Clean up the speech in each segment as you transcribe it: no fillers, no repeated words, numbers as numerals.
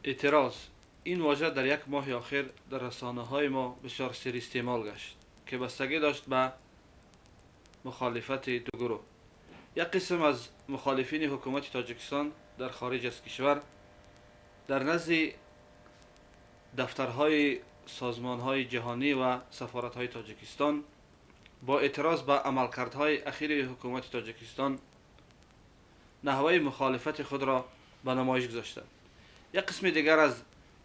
اعتراض. این واژه در یک ماه اخیر در رسانه های ما بسیار سری استعمال گشت که بستگی داشت به مخالفت دو گروه. یک قسم از مخالفین حکومت تاجیکستان در خارج از کشور در نزد دفترهای سازمانهای جهانی و سفارتهای تاجیکستان با اعتراض به عملکردهای اخیر حکومت تاجیکستان نحوه مخالفت خود را به نمایش گذاشتند. یک قسم دیگر از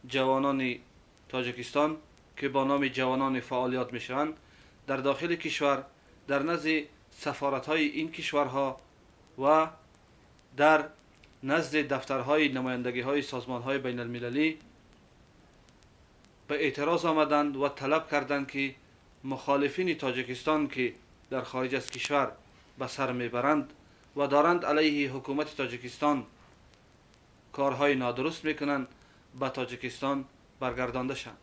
جوانان تاجیکستان که با نام جوانان فعالیت میشوند در داخل کشور در نزد سفارت‌های این کشورها و در نزد دفترهای نمایندگی‌های سازمان‌های بین المللی به اعتراض آمدند و طلب کردند که مخالفین تاجیکستان که در خارج از کشور به سر میبرند و دارند علیه حکومت تاجیکستان کارهای نادرست میکنند به تاجیکستان برگردانده شوند.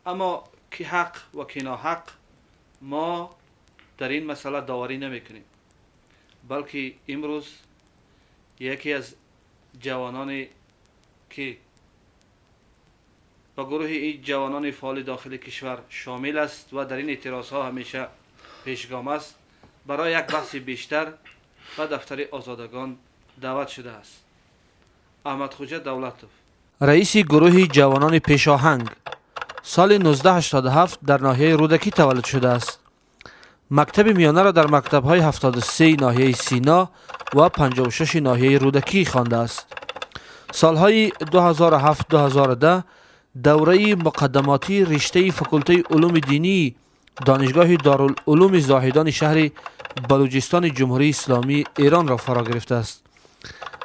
اما کی حق و کی ناحق ما در این مسئله داوری نمیکنیم، بلکه امروز یکی از جوانانی که با گروه این جوانان فعال داخل کشور شامل است و در این اعتراض ها همیشه پیشگام است برای یک بحث بیشتر به دفتر آزادگان دعوت شده است. احمد خوجه دولتوف، رئیس گروه جوانان پیشاهنگ، سال 1987 در ناحیه رودکی تولد شده است. مکتب میانه را در مکتب‌های 73 ناحیه سینا و 56 ناحیه رودکی خوانده است. سالهای 2007-2010 دوره مقدماتی رشته فاکولته علوم دینی دانشگاه دارالعلوم زاهدان شهر بلوچستان جمهوری اسلامی ایران را فرا گرفته است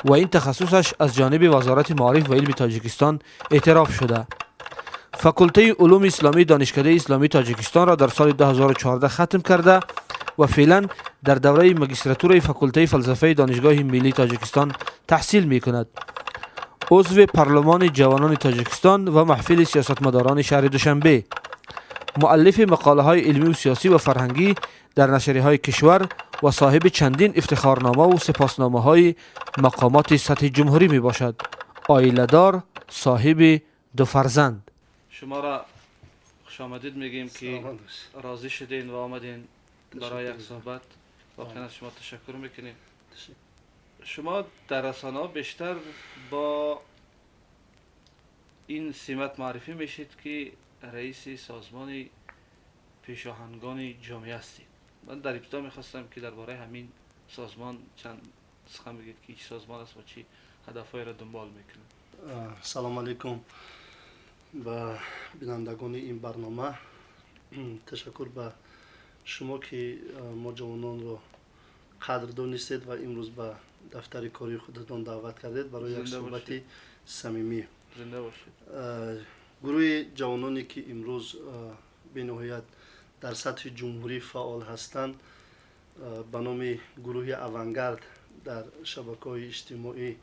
و این تخصصش از جانب وزارت معارف و علم تاجیکستان اعتراف شده. فاکولته علوم اسلامی دانشکده اسلامی تاجیکستان را در سال 2014 ختم کرده و فعلا در دوره ماجستراتور فاکولته فلسفه دانشگاه ملی تاجیکستان تحصیل می کند. عضو پارلمان جوانان تاجیکستان و محفل سیاستمداران شهر دوشنبه، مؤلف مقاله های علمی و سیاسی و فرهنگی در نشریه های کشور و صاحب چندین افتخارنامه و سپاسنامه های مقامات سطح جمهوری می باشد. عائله دار، صاحب 2 فرزند. شما را خوش آمدید میگیم که راضی شدین و آمدین برای یک صحبت. واقعا از شما تشکر میکنیم. شما در رسانه بیشتر با این سمت معرفی میشید که رئیس سازمان پیشاهنگان جامعه هستید. من در ابتدا میخواستم که درباره همین سازمان چند سخن بگید که چه سازمان است و چی هدفهای را دنبال میکنه. سلام علیکم به بینندگان این برنامه. تشکر به شما که ما جوانان رو قدر دانستید و امروز به دفتر کاری خودتان دعوت کردید برای یک صحبت صمیمی. زنده باشید. گروه جوانانی که امروز به نهایت در سطح جمهوری فعال هستند به نام گروه اوانگارد در شبکه‌های اجتماعی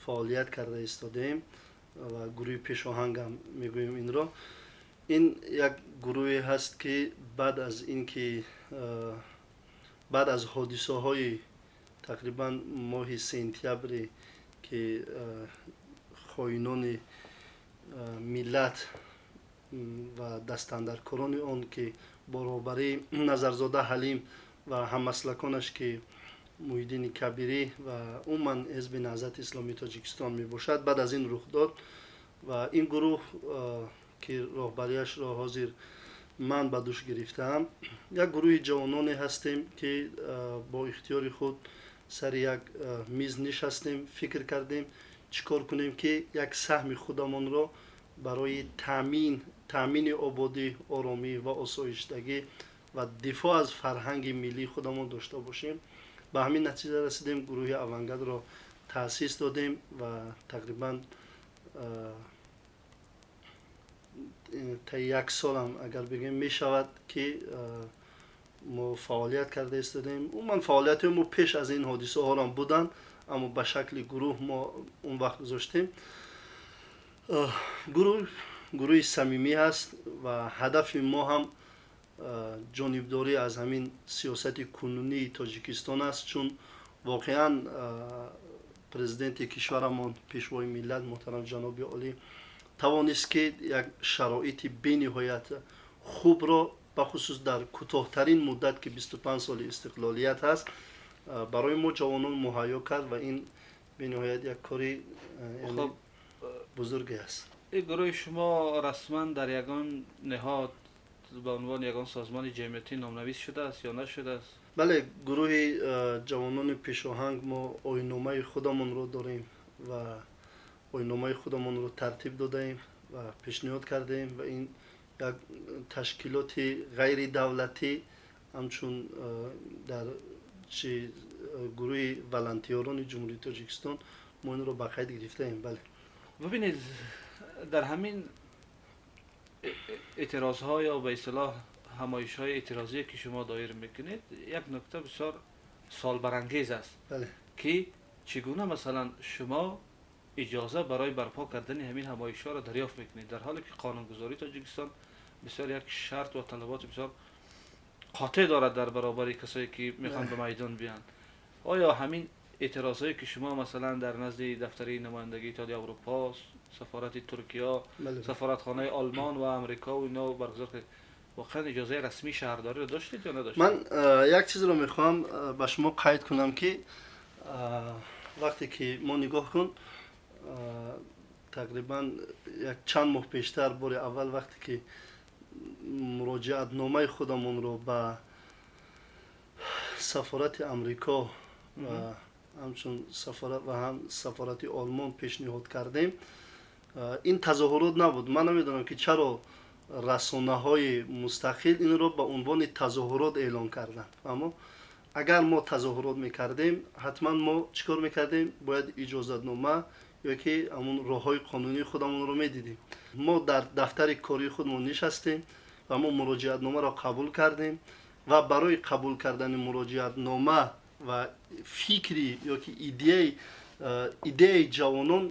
فعالیت کرده ایستادیم و گروه پیشاهنگ هم میگوییم این را. این یک گروه هست که بعد از حادثه های تقریبا ماه سپتامبر که خائنان ملت و دستاندرکاران آن که برابری نظرزاده حلیم و هممسلکانش که محیدین کبیری و عموما حزب نهضت اسلامی تاجیکستان می باشد، بعد از این رخ داد و این گروه که رهبریش را حاضر من به دوش گرفتم، یک گروه جوانانی هستیم که با اختیار خود سر یک میز نشستیم، فکر کردیم چیکار کنیم که یک سهم خودمان را برای تامین آبادی، آرامی و آسایشتگی و دفاع از فرهنگ ملی خودمان داشته باشیم. به همین نتیجه رسیدیم، گروه اوانگارد را تأسیس دادیم و تقریبا تا 1 سال هم اگر بگیم می شود که ما فعالیت کرده استادیم. من فعالیت ما پیش از این حادثه ها هم بودن، اما به شکل گروه ما اون وقت گذاشتیم. گروه صمیمی است و هدف ما هم جانبداری از همین سیاست کنونی تاجیکستان است، چون واقعا президенти кишварамон пешвои миллат муҳтарам ҷаноби олӣ тавонист ки як шароити бениҳоят хубро бахусус дар кӯтоҳтарин муддат ки 25 соли истиқлолият ҳаст барои мо ҷавонон муҳайё кард ва ин бениҳоят як кори خب бузурге аст. این گروه شما رسما در یگان نهاد به عنوان یگان سازمان جمعیتی نامنویس شده است یا نشده است؟ бале гурӯҳи ҷавонони пешоҳанг мо оинномаи худамонро дорем ва оинномаи худамонро тартиб додаем ва пешниҳод кардаем ва ин як ташкилоти ғайридавлатӣ ҳамчун дар чи гурӯҳи волонтёрони ҷумҳурии тоҷикистон мо инро ба қайд гирифтаем. бале ببینید در همین اعتراض ها یا به اصطلاح همایش های اعتراضی که شما دایر میکنید یک نکته بسیار سال برانگیز است бале که چگونه مثلا شما اجازه برای برپا کردن همین همایش ها را دریافت میکنید در حالی که قانونگذاری تاجیکستان بسیار یک شرط و طلبات بسیار قاطع دارد در برابر کسایی که میخوان به میدان بیان. آیا همین اعتراض هایی که شما مثلا در نزد دفتر نمایندگی اتحادیه اروپا، سفارت ترکیه، бале سفارتخانه آلمان و امریکا و اینا برگزار کرد واقعا اجازه رسمی شهرداری رو داشتید یا نداشتید؟ ман як чизро мехоҳам ба шумо қайд кунам ки вақте ки мо нигоҳ кун тақрибан як чанд моҳ пештар бори аввал вақте ки муроҷиатномаи худамонро ба сафорати амрико ва ҳамчун ҳам сафорати олмон пешниҳод кардем ин тазоҳурот набуд. ман намедонам ки чаро расонаҳои мустақил инро ба унвони тазоҳурот эълон карданд. аммо агар мо тазоҳурот мекардем ҳатман мо чӣ кор мекардем? бояд иҷозатнома ёки ҳамун роҳҳои қонунии худамонро медидем. мо дар дафтари кории худмон нишастем ва мо муроҷиатномаро қабул кардем ва барои қабул кардани муроҷиатнома ва фикри ёки идеяи ҷавонон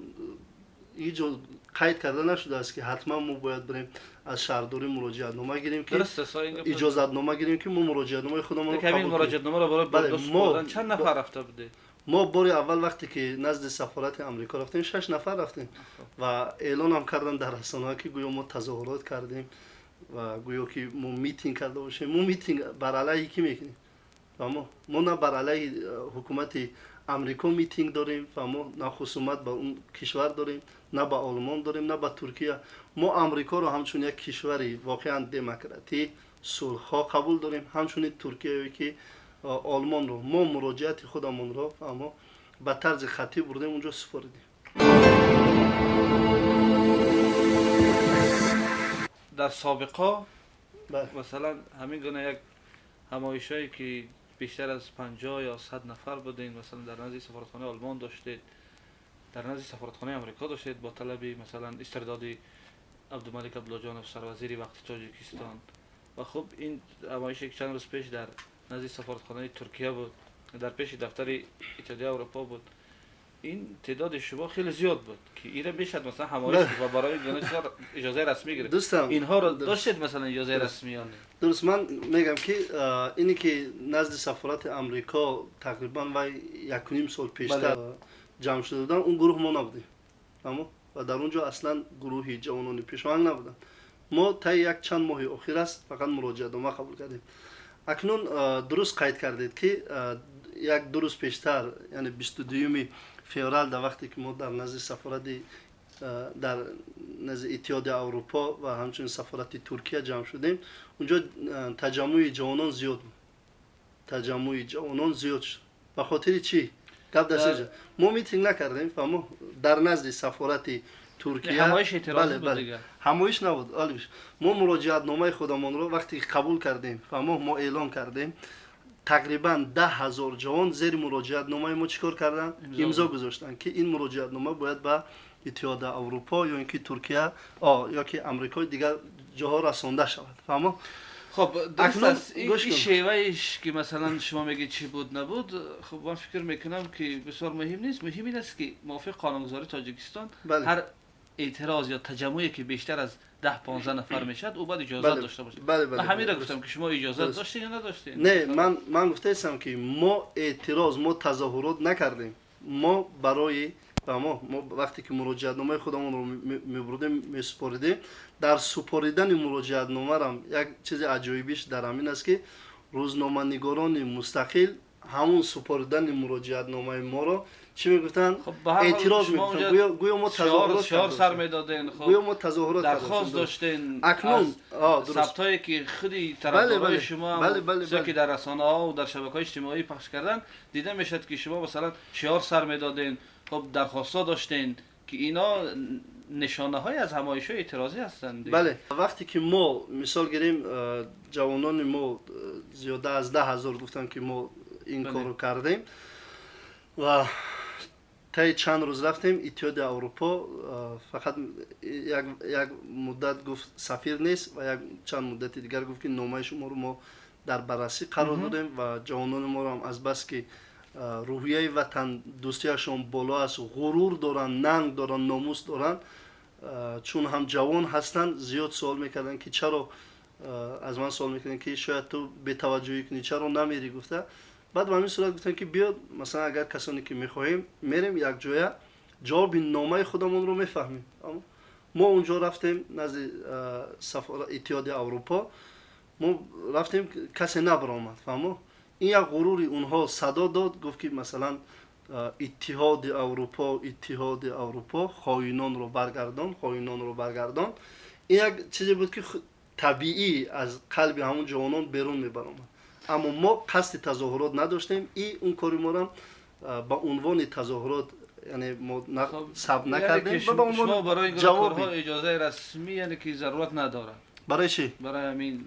ҳеҷ ҷо қайд карда нашудааст ки ҳатман мо бояд бирем аз шаҳрдорӣ муроҷиатнома гирем ки иҷозатнома гирем ки мо муроҷиатномаи худамонро همین مراجعتنامه را برای برداشت بردن چند نفر رفته بودید؟ мо бори аввал вақте ки назди сафорати амрико рафтем 6 нафар рафтем ва эълонам кардам дар расонаҳо ки гӯё мо тазоҳурот кардем ва гӯё ки мо митинг карда бошем. мо митинг бар алайҳи кӣ мекунем? мо на бар алайҳи ҳукумати амрико митинг дорем ва мо на хусумат ба он кишвар дорем, на ба олмон дорем, на ба туркия. мо амрикоро ҳамчун як кишвари воқеан демократӣ сулҳҳо қабул дорем, ҳамчунин туркияе ки олмонро. мо муроҷиати худамонро мо ба тарзи хатӣ бурдем унҷо супоридем. در سابقا бале مثلا همین گونه یک همایشایی که بیشتر از 50 یا 100 نفر بودین مثلا در نزد سفارتخانه آلمان داشتید، در نزد سفارتخانه آمریکا داشتید با طلب مثلا استرداد عبدالملک عبداللهجانov سروزیر وقت تاجیکستان و خب این همایشی که چند روز پیش در نزد سفارتخانه ترکیه بود، در پیش دفتر اتحادیه اروپا بود، این تعداد شما خیلی زیاد بود که ایره میشد مثلا همایش و برای اجازه رسمی گرفت. دوستم اینها رو داشتید مثلا اجازه رسمی یا نه؟ дуруст ман мегам ки ине ки назди сафорати амрико тақрибан вай 1.5 сол пештар ҷамъ шуда буданд он гурӯҳ мо набудем ва дар он ҷо аслан гурӯҳи ҷавонони пешоҳанг набуданд. мо таи як чанд моҳи охир аст фақат муроҷиатнома қабул кардем. акнун дуруст қайд кардед ки як 2 рӯз пештар яъне 22 феврал дар вақте ки мо дар назди сафорати дар назди иттиҳодияи аврупо ва ҳамчунин сафорати туркия ҷамъ шудем, унҷо таҷаммӯи ҷавонон зиёд буд. таҷаммӯи ҷавонон зиёд шуд. ба хотири чӣ? гап дар чӣ ҷо? мо митинг накардем, фаҳмо дар назди сафорати туркия ҳамоиш набуд. мо муроҷиатномаи худамонро вақте ки қабул кардем, фаҳмо мо эълон кардем, тақрибан 10,000 ҷавон зери муроҷиатномаи мо чӣ кор карданд? имзо гузоштанд ки ин муроҷиатнома бояд ба иттиҳодияи аврупо ё ин ки туркия ё ки амрикои дигар ҷоҳо расонда шавад. фаҳмо خب درست این شیوهش که مثلا شما میگید چی بود نبود، خب من فکر میکنم که بسیار مهم نیست. مهم این است که موافق قانونگذاری تاجیکستان هر اعتراض یا تجمعی که بیشتر از 10-15 نفر میشد او باید اجازه داشته باشه. من همین را گفتم که شما اجازه داشتین یا نداشتین؟ نه، من گفته هستم که ما اعتراض، ما تظاهرات نکردیم. ما برای و ما وقتی که مراجعتنامه خودمون رو میبردیم میسپاریدیم، در سپاریدن مراجعتنامه هم یک چیز عجایبیش در همین است که روزنامه‌نگاران مستقل همون سپاریدن مراجعتنامه ما رو چی میگفتن؟ خب به هر حال اعتراض شما میگفتن. اونجا گویا ما تظاهرات شعار سر کردیم. میدادین، گویا خب ما تظاهرات درخواست کردیم. داشتین اکنون از درست. ثبتایی که خودی بله، طرفدارای بله. شما بله، بله، چیزا بله. که در رسانه ها و در شبکه‌های اجتماعی پخش کردن دیده میشد که شما مثلا شعار سر میدادین، خب درخواستا داشتین که اینا نشانه های از همایش اعتراضی هستند. بله، وقتی که ما مثال گیریم جوانان ما زیاده از 10,000 گفتن که ما این بله. کارو کردیم و طی چند روز رفتیم اتحاد اروپا. فقط یک مدت گفت سفیر نیست و یک چند مدت دیگر گفت که نامه شما رو ما در بررسی قرار دادیم و جوانان ما رو هم از بس که روحیه وطن دوستیشون بالا است، غرور دارن، ننگ دارن، ناموس دارن، چون هم جوان هستن زیاد سوال میکردن که چرا از من سوال میکردن که شاید تو به توجهی کنی چرا نمیری. گفته بعد به همین صورت گفتن که بیاد مثلا اگر کسانی که میخواهیم میریم یک جای جواب نامه خودمون رو میفهمیم. ما اونجا رفتیم نزد اتحاد اروپا، ما رفتیم کسی نبرآمد. فهمو این یک غروری اونها صدا داد، گفت که مثلا اتحاد اروپا خائنان رو برگردان، خائنان رو برگردان. این یک چیزی بود که طبیعی از قلب همون جوانان بیرون میبرآمد. اما ما قصد تظاهرات نداشتیم. این اون کاری ما را با عنوان تظاهرات یعنی ما ثبت نکردیم و با عنوان برای جواب اجازه رسمی یعنی که ضرورت نداره. برای چی؟ برای همین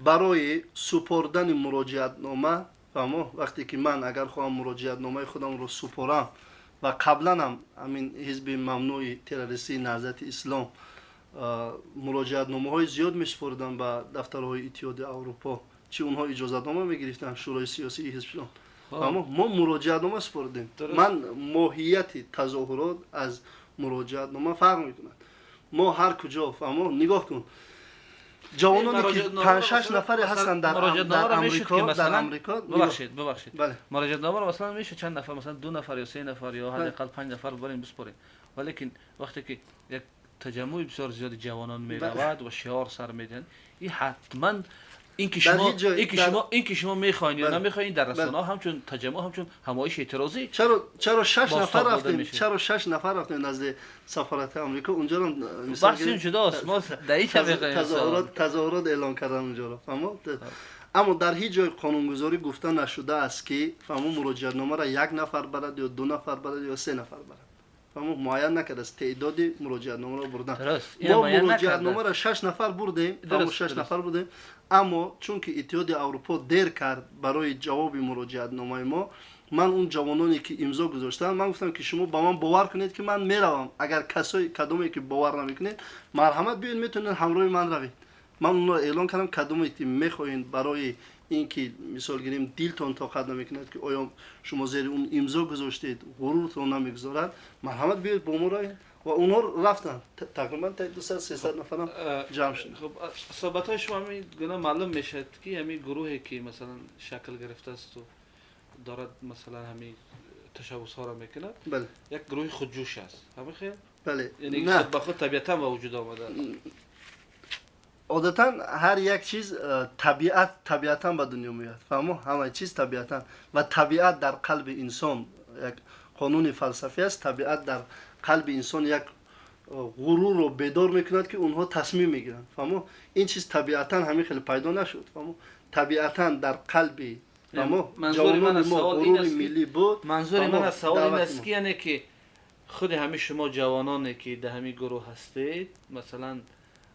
برای سپردن مراجعتنامه. فهمو وقتی که من اگر خواهم مراجعتنامه خودم رو سپارم و قبلا هم همین حزب ممنوع تروریستی نهضت اسلام مراجعتنامه های زیاد میسپردن به دفترهای اتحاد اروپا، چی اونها اجازه نامه میگرفتن شورای سیاسی حزبشون. اما ما مراجعتنامه سپردیم. من ماهیت تظاهرات از مراجعتنامه فرق میکنه. ما هر کجا فهمو نگاه کن جوانانی که 5-6 نفر هستن در امریکا ببخشید بله. مراجعتنامه رو مثلا میشه چند نفر، مثلا 2 نفر یا 3 نفر یا حداقل 5 نفر بریم بسپاریم، ولی وقتی که یک تجمع بسیار زیاد جوانان میرود و شعار سر میدن، این حتما این که شما میخواین یا نمیخواین در رسانه‌ها همچون تجمع همچون همایش اعتراضی چرا 6 نفر رفتیم؟ چرا 6 نفر رفتیم نزد سفارت آمریکا؟ اونجا رو مثلا بحث جداست، ما در این تظاهرات اعلان کردن اونجا رو. فهمو اما در هیچ جای قانونگذاری گفته نشده است که فهمو مراجعتنامه را 1 نفر برد یا 2 نفر برد یا 3 نفر برد. فهمو معین نکرده است تعداد مراجعتنامه را بردن. ما مراجعتنامه را 6 نفر بردیم، فهمو 6 نفر بردیم. اما چون که اتحاد اروپا دیر کرد برای جواب مراجعتنامه ما، من اون جوانانی که امضا گذاشتن من گفتم که شما با من باور کنید که من میروم. اگر کسایی کدومی که باور نمیکنید مرحمت بیاین میتونین همراه من روید. من اون رو اعلان کردم کدومی که میخواین برای اینکه مثال گیریم دیلتون طاقت نمیکند که آیا شما زیر اون امضا گذاشتید غرورتون نمیگذارد مرحمت بیاید با ما روید. و اونها رفتن تقریبا تا 200-300 نفر جمع شد. خب صحبت‌های شما همین گونه معلوم میشه که همین گروهی که مثلا شکل گرفته است و دارد مثلا همین تشبوس‌ها را میکند، بله یک گروه خودجوش است. همین خیر؟ بله. یعنی خود به خود طبیعتا به وجود آمده. عادتا هر یک چیز طبیعتا به دنیا میاد. فهمو همه چیز طبیعتا و طبیعت در قلب انسان یک قانون فلسفی است. طبیعت در قلب انسان یک غرور رو بیدار میکند که اونها تصمیم میگیرن. فهمو این چیز طبیعتا همین خیلی پیدا نشد. فهمو طبیعتا در قلب جوانان ما غرور ملی بود. منظور من از سوال این است که یعنی که خود همه شما جوانانی که در همین گروه هستید مثلا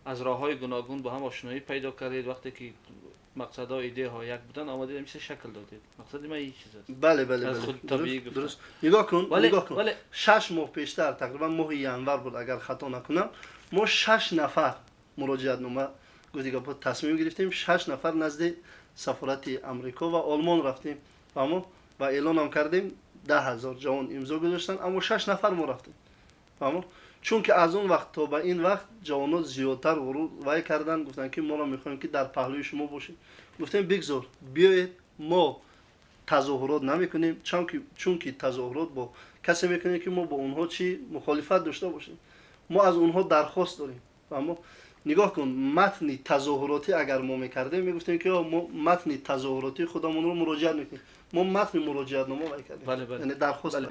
از راه‌های گوناگون با هم آشنایی پیدا کردید، وقتی که مقصدها ایده ها یک بودن آمدید میشه شکل دادید. مقصد من این چیز است. بله از خود طبیعی درست. نگاه کن 6 ماه پیشتر تقریبا ماه ینور بود اگر خطا نکنم، ما 6 نفر مراجعتنامه گفتیم تصمیم گرفتیم 6 نفر نزد سفارت آمریکا و آلمان رفتیم. فهمو و اعلان هم کردیم 10,000 جوان امضا گذاشتن اما 6 نفر ما رفتیم. فهمو چون که از اون وقت تا به این وقت جوانان زیادتر ورود وای کردن، گفتن که ما را میخوایم که در پهلوی شما باشیم. گفتیم بگذار بیایید ما تظاهرات نمیکنیم، چون که تظاهرات با کسی میکنیم که ما با اونها چی مخالفت داشته باشیم. ما از اونها درخواست داریم. اما نگاه کن، متن تظاهراتی اگر ما میکردیم میگفتیم که ما متن تظاهراتی خودمون رو مراجعه میکنیم. ما متن مراجعت نامه میکردیم. بله بله. یعنی درخواست بله.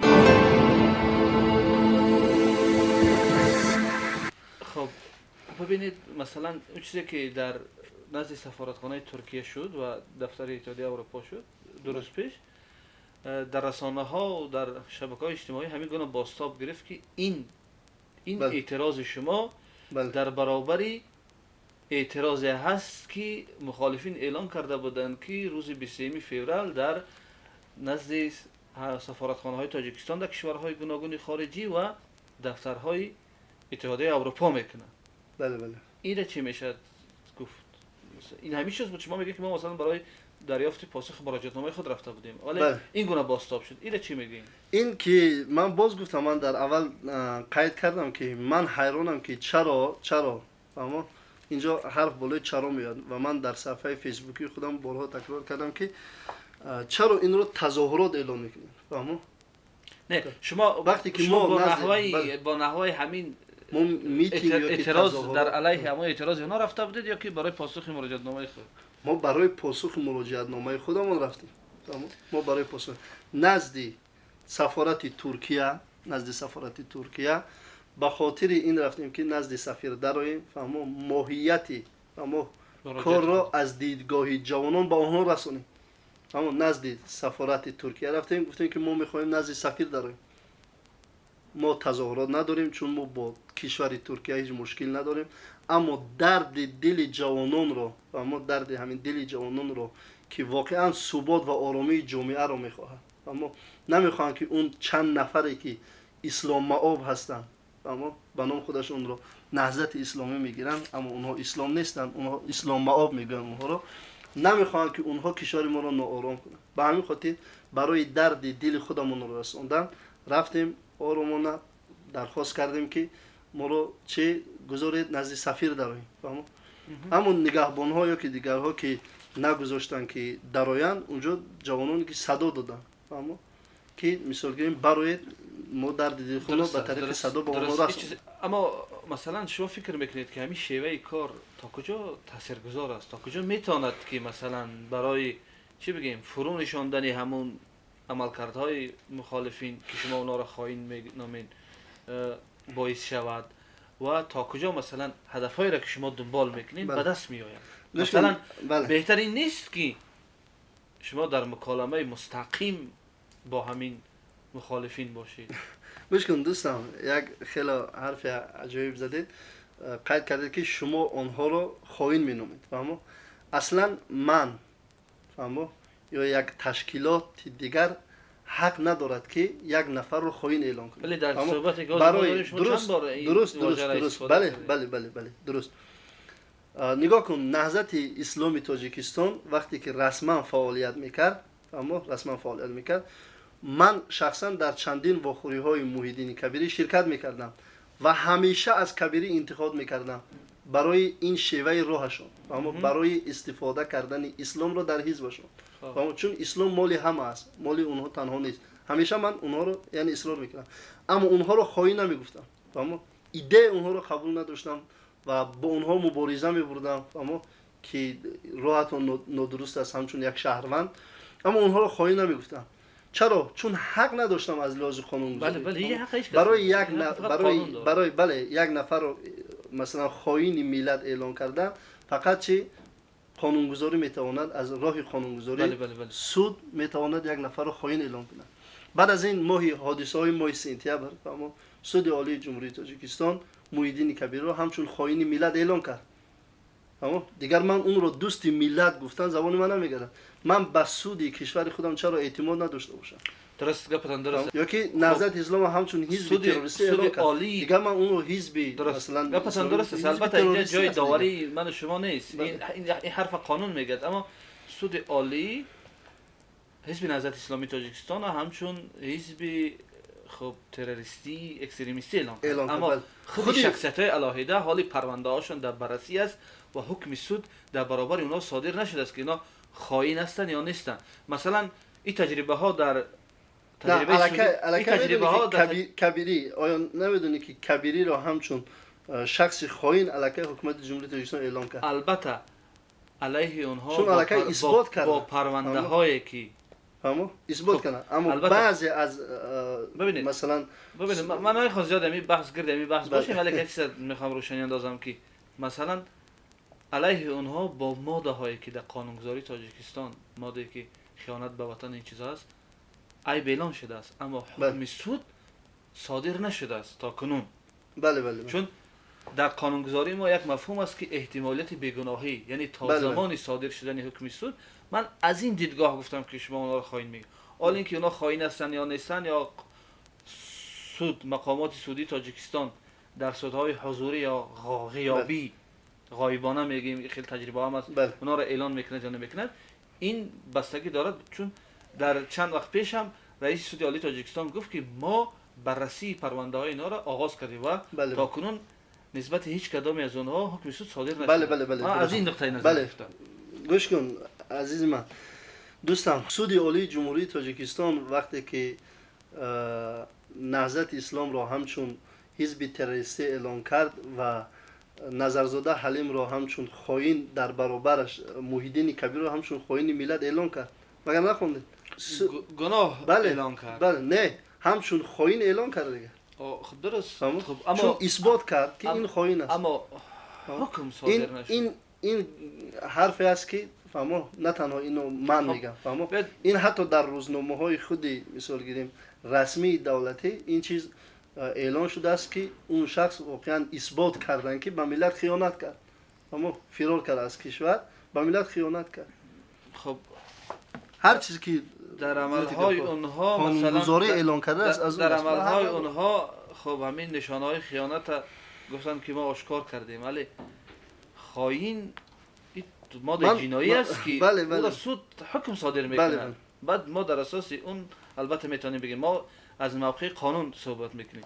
خب ببینید مثلا اون چیزی که در نزد سفارتخانه ترکیه شد و دفتر اتحادیه اروپا شد دو روز پیش، در رسانه ها و در شبکه‌های اجتماعی همین گونه بازتاب گرفت که این بله. اعتراض شما بله. در برابر اعتراضی هست که مخالفین اعلان کرده بودند که روز 23 فوریه در نزد سفارتخانه های تاجیکستان در کشورهای گوناگون خارجی و دفترهای اتحادیه اروپا میکنن. بله بله. این چی میشه گفت؟ این همیشه بود شما میگه که ما مثلا برای دریافت پاسخ مراجعه‌نامه خود رفته بودیم، ولی بله. این گونه بازتاب شد. این چی میگین؟ این که من باز گفتم، من در اول قید کردم که من حیرانم که چرا اما اینجا حرف بالای چرا میاد و من در صفحه فیسبوکی خودم بارها تکرار کردم که چرا این رو تظاهرات اعلام میکنید. فهمو؟ نه شما وقتی که شما ما با نحوه همین ما میتینگ یا که اعتراض تظاهرات در علیه همون اعتراض اونا رفته بودید یا که برای پاسخ مراجعه‌نامه خود؟ ما برای پاسخ مراجعت نامه خودمون رفتیم. ما برای پاسخ نزد سفارت ترکیه به خاطر این رفتیم که نزد سفیر دراییم، فهمو ماهیت فهمو کار را از دیدگاه جوانان به آنها رسونیم. اما نزد سفارت ترکیه رفتیم، گفتیم که ما میخوایم نزد سفیر دراییم. ما تظاهرات نداریم چون ما با کشور ترکیه هیچ مشکل نداریم، اما درد دل جوانان رو و اما درد همین دل جوانان رو که واقعا ثبات و آرامی جامعه رو میخواهد، اما نمیخواهند که اون چند نفری که اسلام مآب هستند اما به نام خودشون رو نهضت اسلامی میگیرن، اما اونها اسلام نیستن، اونها اسلام مآب میگن اونها رو، نمیخواهند که اونها کشور ما رو ناآرام کنند. به همین خاطر برای درد دل خودمون رو رسوندن رفتیم آرامانه درخواست کردیم که ما رو چه گذارید نزد سفیر دراییم. فهمو؟ همون نگهبان ها یا که دیگرها که نگذاشتن که درآیند، اونجا جوانانی که صدا دادن، فهمو؟ که مثال گیریم برای ما درد دل خود رو به طریق صدا با اونها رسوندن. اما مثلا شما فکر میکنید که همین شیوه کار تا کجا تاثیرگذار است؟ تا کجا میتواند که مثلا برای چی بگیم فرو نشاندن همون عملکردهای مخالفین که شما اونا را خائن نامین باعث شود و تا کجا مثلا هدفهایی را که شما دنبال میکنین به دست میآید؟ مثلا بهترین نیست که شما در مکالمه مستقیم با همین مخالفین باشید؟ مشکل دوستم یک خیلی حرف عجیب زدید، قید کردید که شما آنها رو خائن مینامید. فهمو؟ اصلا من فهمو یا یک تشکیلات دیگر حق ندارد که یک نفر رو خائن اعلام کنه. ولی در صحبت برای درست بله درست. نگاه کن، نهضت اسلامی تاجیکستان وقتی که رسما فعالیت میکرد، اما رسما فعالیت میکرد، من شخصا در چندین واخوری های محیدین کبیری شرکت میکردم و همیشه از کبیری انتقاد میکردم برای این شیوه راهشون، اما برای استفاده کردن اسلام رو در حزبشون، چون اسلام مال همه است، مال اونها تنها نیست. همیشه من اونها رو یعنی اصرار میکردم، اما اونها رو خائن نمیگفتم، اما ایده اونها رو قبول نداشتم و با اونها مبارزه میبردم، اما که راهتون نادرست است همچون یک شهروند، اما اونها رو خائن نمیگفتم. چرا؟ چون حق نداشتم از لحاظ قانونگذاری. بله حقش برای یک نفر رو مثلا خائن ملت اعلان کردن، فقط چی قانونگذاری میتواند از راه قانونگذاری سود میتواند یک نفر رو خائن اعلان کنه. بعد از این حادثه های ماه سپتامبر، اما سود عالی جمهوری تاجیکستان محیدین کبیر رو همچون خائن ملت اعلان کرد. اما دیگر من اون رو دوست ملت گفتن زبان من نمیگردم. من به سود کشور خودم چرا اعتماد نداشته باشم؟ درست گفتن درست. یا که نهضت اسلام همچون حزب تروریستی اعلان کرد، دیگر من اون رو حزب مثلا گفتن درست. البته اینجا جای داوری من و شما نیست، این حرف قانون میگه، اما سود عالی حزب نهضت اسلامی تاجیکستان همچون حزب خب تروریستی اکستریمیستی اعلان کرد، اما خود شخصیت‌های علاهیده حالی پرونده هاشون در بررسی است و حکم سود در برابر اونا صادر نشده است که اینا خائن هستن یا نیستن. مثلا این تجربه ها در نه تجربه سودی، این الکه تجربه ها در کبیری آیا نمیدونی که کبیری رو همچون شخص خاین الکه حکومت جمهوری تاجیکستان اعلام کرد؟ البته علیه اونها چون الکه اثبات کرد با پرونده هایی که همو اثبات خب، کنن، اما البته بعضی از ببینید. مثلا ببینید من نمیخوام زیاد می بحث گرد می بحث بله. باشیم، ولی یک چیز میخوام روشنی اندازم که مثلا علیه اونها با ماده هایی که در قانونگذاری تاجیکستان ماده که خیانت به وطن این چیزا است عیب اعلان شده است، اما حکم بله. سود صادر نشده است تا کنون. بله چون در قانونگذاری ما یک مفهوم است که احتمالیت بیگناهی، یعنی تا بله. زمانی صادر شدن حکم سود. من از این دیدگاه گفتم که شما اونا رو خائن میگید. حالا اینکه اونا خائن هستن یا نیستن، یا سود مقامات سودی تاجیکستان در سودهای حضوری یا غیابی غایبانه میگیم، خیلی تجربه هم است، بله. اونا رو اعلان میکنه یا نمیکنه، این بستگی دارد. چون در چند وقت پیش هم رئیس سود عالی تاجیکستان گفت که ما بررسی پرونده های اینا را آغاز کردیم و بله. تا کنون نسبت هیچ کدامی از اونها حکم سود صادر نشده. بله. من از این نقطه نظر بله. گفتم. گوش کن عزیز من، دوستان، سود عالی جمهوری تاجیکستان وقتی که نهضت اسلام را همچون حزب تروریستی اعلان کرد و نظرزاده حلیم را همچون خائن در برابرش محیدین کبیر را همچون خائن ملت اعلان کرد، مگر نخوندید؟ گناه بله. اعلان کرد. بله نه، همچون خائن اعلان کرد دیگه. خب درست. خب خب چون اما اثبات کرد که این خائن است. اما حکم صادر نشد. این حرفی است که فهمو، نه تنها اینو من خب، میگم، فهمو باید- این حتی در روزنامه های خودی مثال گیریم رسمی دولتی این چیز اعلان شده است که اون شخص واقعا اثبات کردن که به ملت خیانت کرد، فهمو فرار کرد از کشور، به ملت خیانت کرد. خب هر چیزی که در عملهای اونها قانونگذاری مثلا اعلان کرده است از در اون است. عملهای اونها خب همین نشانه های خیانت گفتن که ما آشکار کردیم، ولی خائن ماده جنایی است که بله. او را سود حکم صادر میکنه. بله. بعد ما در اساس اون البته میتونیم بگیم ما از موقع قانون صحبت میکنیم.